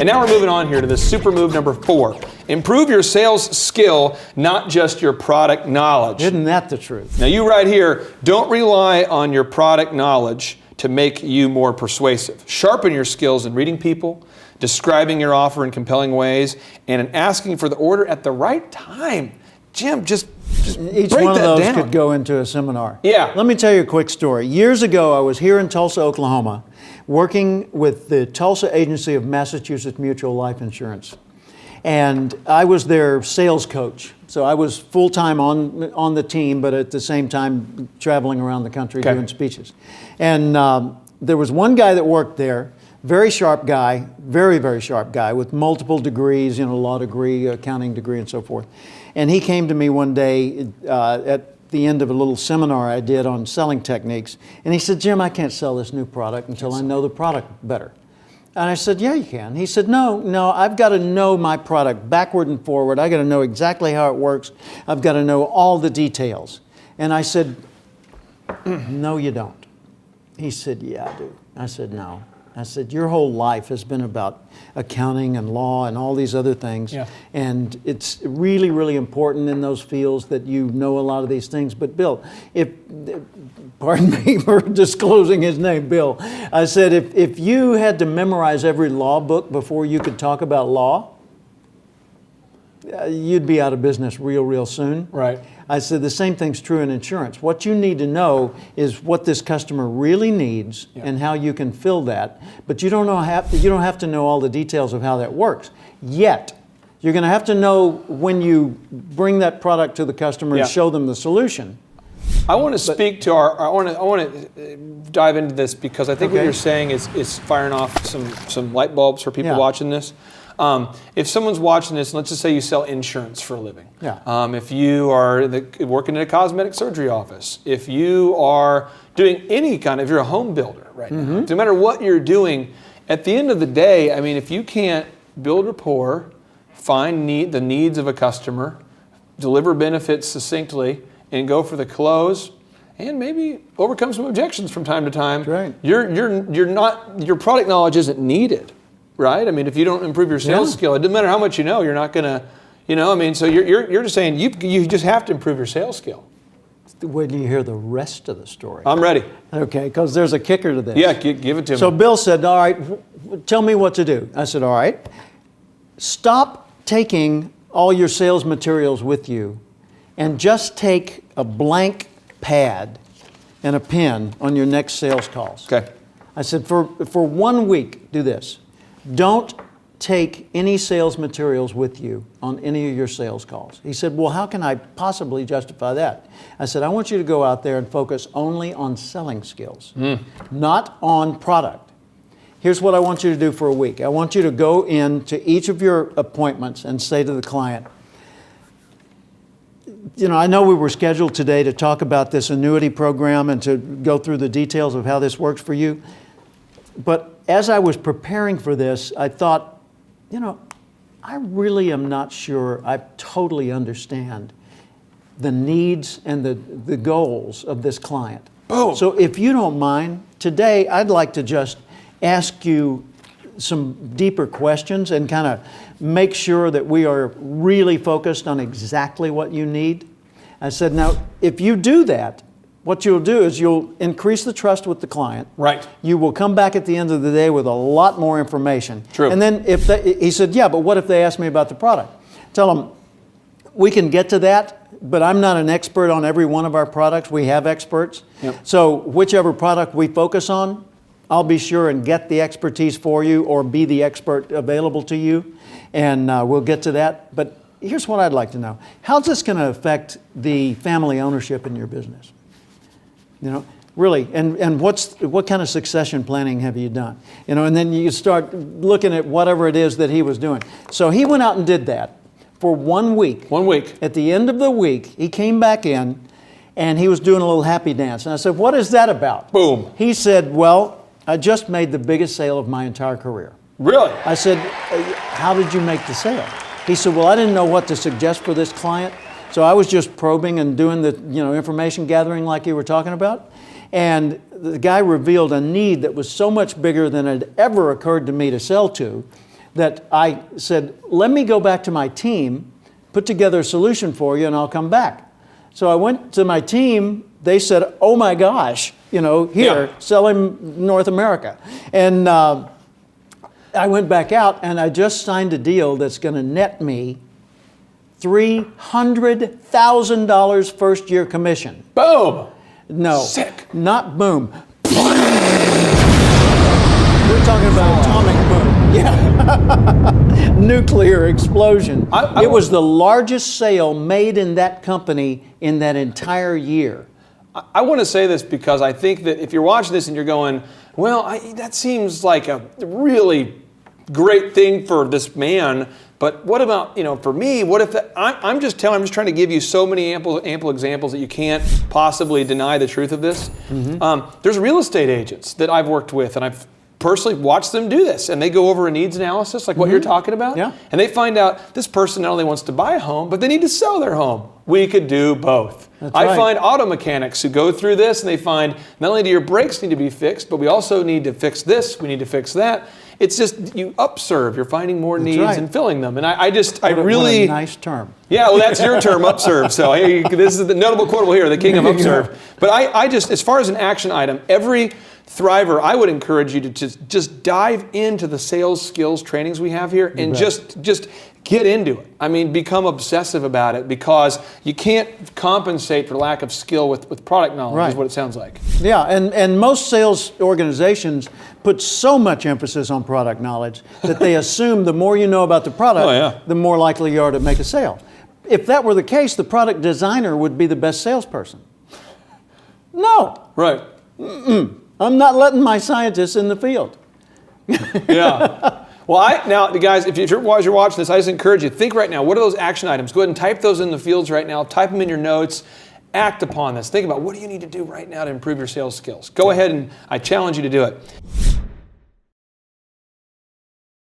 And now we're moving on here to the super move number 4. Improve your sales skill, not just your product knowledge. Isn't that the truth? Now you right here, don't rely on your product knowledge to make you more persuasive. Sharpen your skills in reading people, describing your offer in compelling ways, and in asking for the order at the right time. Jim, just each break one of that those down. could go into a seminar. Yeah. Let me tell you a quick story. Years ago, I was here in Tulsa, Oklahoma, working with the Tulsa Agency of Massachusetts Mutual Life Insurance. And I was their sales coach. So I was full-time on the team, but at the same time traveling around the country doing speeches. And there was one guy that worked there, very sharp guy, very, very sharp guy with multiple degrees, law degree, accounting degree, and so forth. And he came to me one day at the end of a little seminar I did on selling techniques. And he said, Jim, I can't sell this new product until I know the product better. And I said, yeah, you can. He said, no, I've got to know my product backward and forward. I got to know exactly how it works. I've got to know all the details. And I said, no, you don't. He said, yeah, I do. I said, no. I said, your whole life has been about accounting and law and all these other things. Yeah. And it's really, really important in those fields that you know a lot of these things. But Bill, pardon me for disclosing his name, Bill. I said, if you had to memorize every law book before you could talk about law, you'd be out of business real soon. Right. I said the same thing's true in insurance. What you need to know is what this customer really needs and how you can fill that. But you don't have to know all the details of how that works. Yet, you're going to have to know when you bring that product to the customer and show them the solution. I want to speak to I want to dive into this because I think what you're saying is firing off some light bulbs for people watching this. If someone's watching this, let's just say you sell insurance for a living. Yeah. If you are working in a cosmetic surgery office, if you are doing any if you're a home builder right now, no matter what you're doing, at the end of the day, I mean, if you can't build rapport, find the needs of a customer, deliver benefits succinctly, and go for the close, and maybe overcome some objections from time to time, right. your product knowledge isn't needed. Right? I mean, if you don't improve your sales skill, it doesn't matter how much you know, you're not going to, so you're just saying you just have to improve your sales skill. Wait till you hear the rest of the story. I'm ready. Okay, because there's a kicker to this. Yeah, give it to me. So Bill said, all right, tell me what to do. I said, all right, stop taking all your sales materials with you and just take a blank pad and a pen on your next sales calls. Okay. I said, for 1 week, do this. Don't take any sales materials with you on any of your sales calls. He said, well, how can I possibly justify that? I said, I want you to go out there and focus only on selling skills, not on product. Here's what I want you to do for a week. I want you to go into each of your appointments and say to the client, I know we were scheduled today to talk about this annuity program and to go through the details of how this works for you, but as I was preparing for this, I thought, I really am not sure I totally understand the needs and the goals of this client. Boom. So if you don't mind, today I'd like to just ask you some deeper questions and kind of make sure that we are really focused on exactly what you need. I said, now, if you do that, what you'll do is you'll increase the trust with the client. Right. You will come back at the end of the day with a lot more information. True. And then he said, yeah, but what if they ask me about the product? Tell them, we can get to that, but I'm not an expert on every one of our products. We have experts. Yep. So whichever product we focus on, I'll be sure and get the expertise for you or be the expert available to you. And we'll get to that. But here's what I'd like to know. How's this going to affect the family ownership in your business? Really, and what kind of succession planning have you done? And then you start looking at whatever it is that he was doing. So he went out and did that for 1 week. 1 week. At the end of the week, he came back in and he was doing a little happy dance. And I said, what is that about? Boom. He said, well, I just made the biggest sale of my entire career. Really? I said, how did you make the sale? He said, well, I didn't know what to suggest for this client. So I was just probing and doing the information gathering like you were talking about. And the guy revealed a need that was so much bigger than had ever occurred to me to sell to, that I said, let me go back to my team, put together a solution for you, and I'll come back. So I went to my team. They said, oh my gosh, here, sell him North America. And I went back out, and I just signed a deal that's going to net me $300,000 first year commission. Boom! No, sick. Not boom. We're talking about atomic boom. Yeah. Nuclear explosion. It was the largest sale made in that company in that entire year. I want to say this because I think that if you're watching this and you're going, well, that seems like a really great thing for this man, but what about, for me, what if I'm just trying to give you so many ample examples that you can't possibly deny the truth of this. Mm-hmm. There's real estate agents that I've worked with, and I've personally watched them do this, and they go over a needs analysis like what you're talking about, and they find out this person not only wants to buy a home, but they need to sell their home. We could do both. I find auto mechanics who go through this, and they find not only do your brakes need to be fixed, but we also need to fix this, we need to fix that. It's just you upserve. You're finding more needs and filling them. And I really... What a nice term. Yeah, well, that's your term, upserve. So this is the notable quotable here, the king of upserve. But I just, as far as an action item, every thriver, I would encourage you to just dive into the sales skills trainings we have here and just get into it. I mean, become obsessive about it, because you can't compensate for lack of skill with product knowledge, is what it sounds like. Yeah, and most sales organizations put so much emphasis on product knowledge that they assume the more you know about the product, the more likely you are to make a sale. If that were the case, the product designer would be the best salesperson. No. Right. I'm not letting my scientists in the field. Yeah. Well, now, guys, if you're watching this, I just encourage you, think right now, what are those action items? Go ahead and type those in the fields right now. Type them in your notes. Act upon this. Think about, what do you need to do right now to improve your sales skills? Go ahead, and I challenge you to do it.